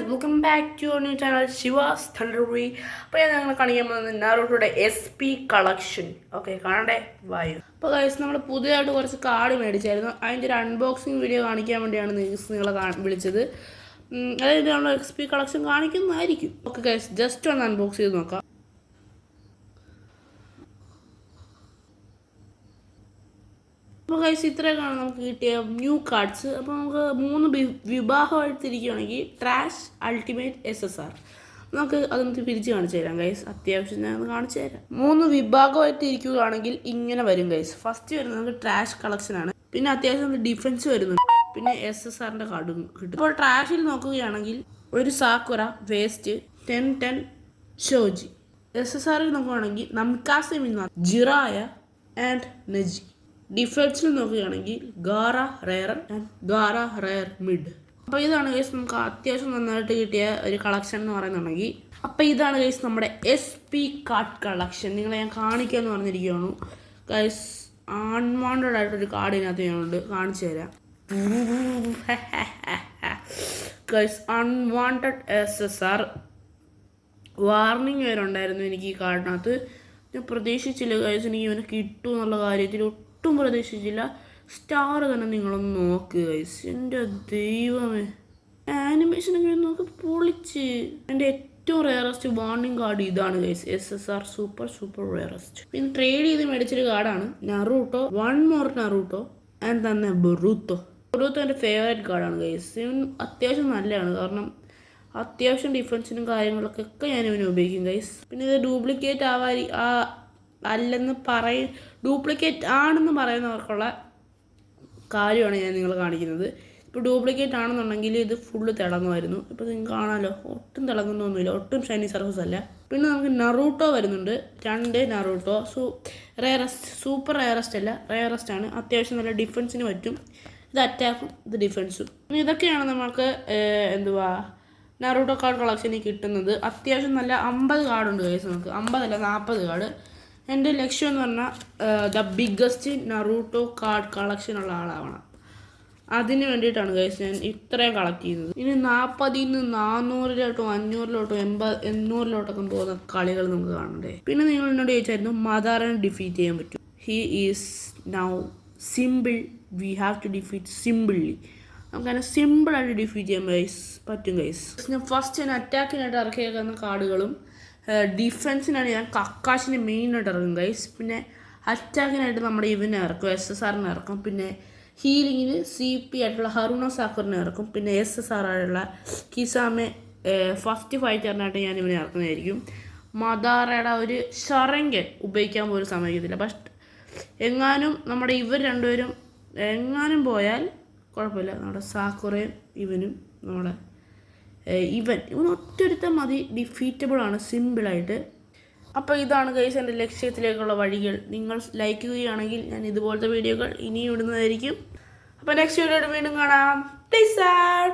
Welcome back to new channel ശിവാസ് തണ്ടറി. അപ്പോൾ ഞാൻ ഞങ്ങൾ കാണിക്കാൻ പോകുന്നത് നാറൂട്ടോയുടെ SP കളക്ഷൻ. ഓക്കെ, കാണണ്ടേ? വായു. അപ്പോൾ ഗൈസ്, നമ്മൾ പുതിയതായിട്ട് കുറച്ച് കാർഡ് മേടിച്ചായിരുന്നു. അതിൻ്റെ ഒരു അൺബോക്സിങ് വീഡിയോ കാണിക്കാൻ വേണ്ടിയാണ് നിങ്ങളെ വിളിച്ചത്. അതായത് നമ്മൾ SP കളക്ഷൻ കാണിക്കുന്നതായിരിക്കും. ഓക്കെ ഗൈസ്, ജസ്റ്റ് ഒന്ന് അൺബോക്സ് ചെയ്ത് നോക്കാം. അപ്പോൾ ഗൈസ്, ഇത്രയൊക്കെയാണ് നമുക്ക് കിട്ടിയ ന്യൂ കാർഡ്സ്. അപ്പോൾ നമുക്ക് 3 വിഭാഗമായിട്ട് തിരിക്കുകയാണെങ്കിൽ ട്രാഷ്, അൾട്ടിമേറ്റ്, SSR. നമുക്ക് അതൊന്ന് പിരിച്ച് കാണിച്ചു തരാം ഗൈസ്. അത്യാവശ്യം ഞാൻ കാണിച്ചു തരാം. 3 വിഭാഗമായിട്ട് തിരിക്കുകയാണെങ്കിൽ ഇങ്ങനെ വരും ഗൈസ്. ഫസ്റ്റ് വരുന്നത് നമുക്ക് ട്രാഷ് കളക്ഷനാണ്. പിന്നെ അത്യാവശ്യം ഡിഫൻസ് വരുന്നുണ്ട്. പിന്നെ SSRൻ്റെ കാർഡും കിട്ടും. ഇപ്പോൾ ട്രാഷിൽ നോക്കുകയാണെങ്കിൽ ഒരു സാക്കുറ, വേസ്റ്റ്, 10 ഷോജി. SSRൽ നോക്കുകയാണെങ്കിൽ നംകാസെ മിന്ന, ജിറായ ആൻഡ് നജി. ഡിഫൻസിൽ നോക്കുകയാണെങ്കിൽ ഗാറ റെയർ ആൻഡ് ഗാറ റെയർ മിഡ്. അപ്പോൾ ഇതാണ് ഗൈസ് നമുക്ക് അത്യാവശ്യം നന്നായിട്ട് കിട്ടിയ ഒരു കളക്ഷൻ എന്ന് പറയുന്നുണ്ടെങ്കിൽ. അപ്പോൾ ഇതാണ് ഗൈസ് നമ്മുടെ SP കാർഡ് കളക്ഷൻ. നിങ്ങളെ ഞാൻ കാണിക്കാമെന്ന് പറഞ്ഞിരിക്കുകയാണ് ഗൈസ്. അൺവാണ്ടഡ് ആയിട്ടൊരു കാർഡ് ഇതിനകത്ത് ഞാനുണ്ട്, കാണിച്ചു തരാം ഗൈസ്. അൺവാണ്ടഡ് SSR വാർണിംഗ് വരെ ഉണ്ടായിരുന്നു എനിക്ക് ഈ കാർഡിനകത്ത്. ഞാൻ പ്രതീക്ഷിച്ചില്ല ഗൈസ് എനിക്ക് ഇവനെ കിട്ടും എന്നുള്ള കാര്യത്തിൽ ഒട്ടും പ്രതീക്ഷിച്ചില്ല. സ്റ്റാർ തന്നെ നിങ്ങളൊന്ന് നോക്കുക ഗൈസ്. എൻ്റെ ദൈവമേ, ആനിമേഷനൊക്കെ നോക്ക് പൊളിച്ച്. എൻ്റെ ഏറ്റവും റെയറസ്റ്റ് വാർണിംഗ് കാർഡ് ഇതാണ് ഗൈസ്, SSR സൂപ്പർ റെയറസ്റ്റ്. പിന്നെ ട്രേഡ് ചെയ്ത് മേടിച്ചൊരു കാർഡാണ് Naruto, one more Naruto and തന്നെ ബൊറൂത്തോ. ബൊറൂത്തോ എൻ്റെ ഫേവറേറ്റ് കാർഡാണ് ഗൈസ്. ഇവൻ അത്യാവശ്യം നല്ലതാണ്, കാരണം അത്യാവശ്യം ഡിഫൻസിനും കാര്യങ്ങളൊക്കെ ഞാൻ ഇവനെ ഉപയോഗിക്കും ഗൈസ്. പിന്നെ ഇത് ഡ്യൂപ്ലിക്കേറ്റ് അല്ലെന്ന് ഡ്യൂപ്ലിക്കേറ്റ് ആണെന്ന് പറയുന്നവർക്കുള്ള കാര്യമാണ് ഞാൻ നിങ്ങളെ കാണിക്കുന്നത്. ഇപ്പോൾ ഡ്യൂപ്ലിക്കേറ്റ് ആണെന്നുണ്ടെങ്കിൽ ഇത് ഫുള്ള് തിളങ്ങുമായിരുന്നു. ഇപ്പോൾ നിങ്ങൾക്ക് കാണാമല്ലോ, ഒട്ടും തിളങ്ങുന്നൊന്നുമില്ല, ഒട്ടും ഷൈനി സർഫസ് അല്ല. പിന്നെ നമുക്ക് നറൂട്ടോ വരുന്നുണ്ട്, 2 നറൂട്ടോ. റെയറസ്റ്റ്, സൂപ്പർ റെയറസ്റ്റ് അല്ല, റെയറസ്റ്റ് ആണ്. അത്യാവശ്യം നല്ല ഡിഫൻസിന് പറ്റും. ഇത് അറ്റാക്കും, ഇത് ഡിഫൻസും. ഇതൊക്കെയാണ് നമുക്ക് നറൂട്ടോ കാർഡ് കളക്ഷനിൽ കിട്ടുന്നത്. അത്യാവശ്യം നല്ല 50 കാർഡുണ്ട് ഗൈസ് നമുക്ക്, 50 അല്ല 40 കാർഡ്. എൻ്റെ ലക്ഷ്യം എന്ന് പറഞ്ഞാൽ the biggest Naruto card collection ഉള്ള ആളാവണം. അതിന് വേണ്ടിയിട്ടാണ് ഗൈസ് ഞാൻ ഇത്രയും കളക്ട് ചെയ്യുന്നത്. ഇനി 40-ൽ നിന്ന് 400-ലോട്ടോ 500-ലോട്ടോ 800-ലോട്ടൊക്കെ പോകുന്ന കളികൾ നമുക്ക് കാണണ്ടേ. പിന്നെ നിങ്ങൾ എന്നോട് ചോദിച്ചായിരുന്നു മദാറിനെ ഡിഫീറ്റ് ചെയ്യാൻ പറ്റും. He is now simple, we have to defeat simply. നമുക്കതിനെ സിമ്പിളായിട്ട് ഡിഫീറ്റ് ചെയ്യാൻ പറ്റും ഗൈസ്. ഞാൻ ഫസ്റ്റ് അറ്റാക്കിനായിട്ട് ഇറക്കിയേക്കുന്ന കാർഡുകളും ഡിഫൻസിനാണ് ഞാൻ കക്കാശിനെ മെയിനായിട്ട് ഇറക്കും ഗൈസ്. പിന്നെ അറ്റാക്കിനായിട്ട് നമ്മുടെ ഇവനെ ഇറക്കും, SSRനെ ഇറക്കും. പിന്നെ ഹീലിങ്ങിന് CP ആയിട്ടുള്ള ഹറുണ സാക്കുറിനെ ഇറക്കും. പിന്നെ SSR ആയിട്ടുള്ള കിസാമെ ഫസ്റ്റ് ഫൈറ്ററിനായിട്ട് ഞാൻ ഇവനെ ഇറക്കുന്നതായിരിക്കും. മദാറയുടെ ഒരു ഷറങ്കൻ ഉപയോഗിക്കാൻ പോലും സമ്മതിക്കത്തില്ല. പക്ഷെ എങ്ങാനും നമ്മുടെ ഇവർ രണ്ടുപേരും എങ്ങാനും പോയാൽ കുഴപ്പമില്ല. നമ്മുടെ സാക്കുറയും ഇവനും നമ്മുടെ ഇവൻ ഒറ്റൊരുത്തം മതി, ഡിഫീറ്റബിളാണ് സിമ്പിളായിട്ട്. അപ്പോൾ ഇതാണ് ഗൈസ് എൻ്റെ ലക്ഷ്യത്തിലേക്കുള്ള വഴികൾ. നിങ്ങൾ ലൈക്ക് ചെയ്യുകയാണെങ്കിൽ ഞാൻ ഇതുപോലത്തെ വീഡിയോകൾ ഇനിയും ഇടുന്നതായിരിക്കും. അപ്പോൾ നെക്സ്റ്റ് വീഡിയോയിൽ വീണ്ടും കാണാം. Peace out.